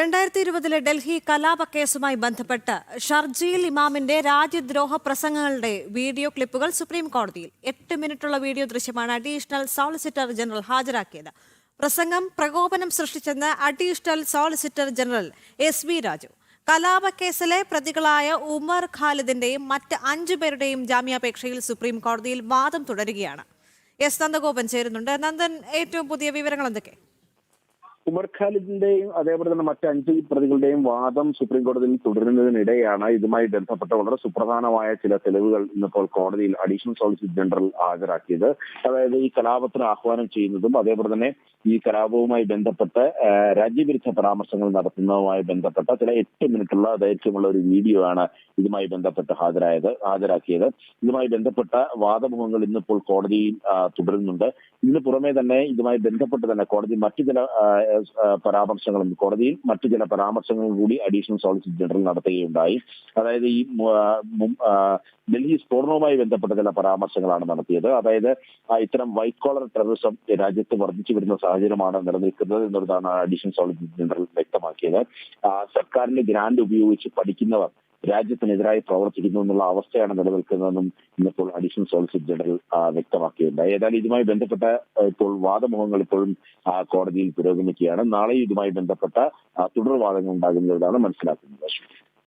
2020 ഡൽഹി കലാപ കേസുമായി ബന്ധപ്പെട്ട് ഷർജീൽ ഇമാമിന്റെ രാജ്യദ്രോഹ പ്രസംഗങ്ങളുടെ വീഡിയോ ക്ലിപ്പുകൾ സുപ്രീം കോടതിയിൽ 8 മിനിറ്റുള്ള വീഡിയോ ദൃശ്യമാണ് അഡീഷണൽ സോളിസിറ്റർ ജനറൽ ഹാജരാക്കിയത്. പ്രസംഗം പ്രകോപനം സൃഷ്ടിച്ചെന്ന് additional solicitor general S Raju. കലാപക്കേസിലെ പ്രതികളായ ഉമർ ഖാലിദിന്റെയും മറ്റ് 5 പേരുടെയും ജാമ്യാപേക്ഷയിൽ സുപ്രീം കോടതിയിൽ വാദം തുടരുകയാണ്. എസ് നന്ദഗോപൻ ചേരുന്നുണ്ട്. നന്ദൻ, ഏറ്റവും പുതിയ വിവരങ്ങൾ എന്തൊക്കെ? ഉമർ ഖാലിദിന്റെയും അതേപോലെ തന്നെ മറ്റ് 5 പ്രതികളുടെയും വാദം സുപ്രീം കോടതിയിൽ തുടരുന്നതിനിടെയാണ് ഇതുമായി ബന്ധപ്പെട്ട വളരെ സുപ്രധാനമായ ചില തെളിവുകൾ ഇന്നിപ്പോൾ കോടതിയിൽ അഡീഷണൽ സോളിസിറ്റർ ജനറൽ ഹാജരാക്കിയത്. അതായത് ഈ കലാപത്തിന് ആഹ്വാനം ചെയ്യുന്നതും അതേപോലെ തന്നെ ഈ കലാപവുമായി ബന്ധപ്പെട്ട് രാജ്യവിരുദ്ധ പരാമർശങ്ങൾ നടത്തുന്നതുമായി ബന്ധപ്പെട്ട ചില 8 മിനിറ്റുള്ള ദൈർഘ്യമുള്ള ഒരു വീഡിയോ ആണ് ഇതുമായി ബന്ധപ്പെട്ട് ഹാജരാക്കിയത്. ഇതുമായി ബന്ധപ്പെട്ട വാദമുഖങ്ങൾ ഇന്നിപ്പോൾ കോടതിയിൽ തുടരുന്നുണ്ട്. ഇതിന് പുറമെ തന്നെ ഇതുമായി ബന്ധപ്പെട്ട് തന്നെ കോടതി മറ്റു ചില പരാമർശങ്ങളും കൂടി അഡീഷണൽ സോളിസിറ്റർ ജനറൽ നടത്തുകയുണ്ടായി. അതായത് ഈ ഡൽഹി സ്ഫോടനവുമായി ബന്ധപ്പെട്ട ചില പരാമർശങ്ങളാണ് നടത്തിയത്. അതായത് ഇത്തരം വൈറ്റ് കോളർ ടെററിസം രാജ്യത്ത് വർദ്ധിച്ചു വരുന്ന സാഹചര്യമാണ് നിലനിൽക്കുന്നത് എന്നുള്ളതാണ് അഡീഷണൽ സോളിസിറ്റർ ജനറൽ വ്യക്തമാക്കിയത്. സർക്കാരിന്റെ ഗ്രാന്റ് ഉപയോഗിച്ച് പഠിക്കുന്നവർ രാജ്യത്തിനെതിരായി പ്രവർത്തിക്കുന്നു എന്നുള്ള അവസ്ഥയാണ് നിലനിൽക്കുന്നതെന്നും ഇന്നിപ്പോൾ അഡീഷണൽ സോളിസിറ്റർ ജനറൽ വ്യക്തമാക്കിയിട്ടുണ്ടായി. ഏതായാലും ഇതുമായി ബന്ധപ്പെട്ട ഇപ്പോൾ വാദമുഖങ്ങൾ ഇപ്പോഴും കോടതിയിൽ പുരോഗമിക്കുകയാണ്. നാളെ ഇതുമായി ബന്ധപ്പെട്ട തുടർവാദങ്ങൾ ഉണ്ടാകുന്നതാണ് മനസ്സിലാക്കുന്നത്.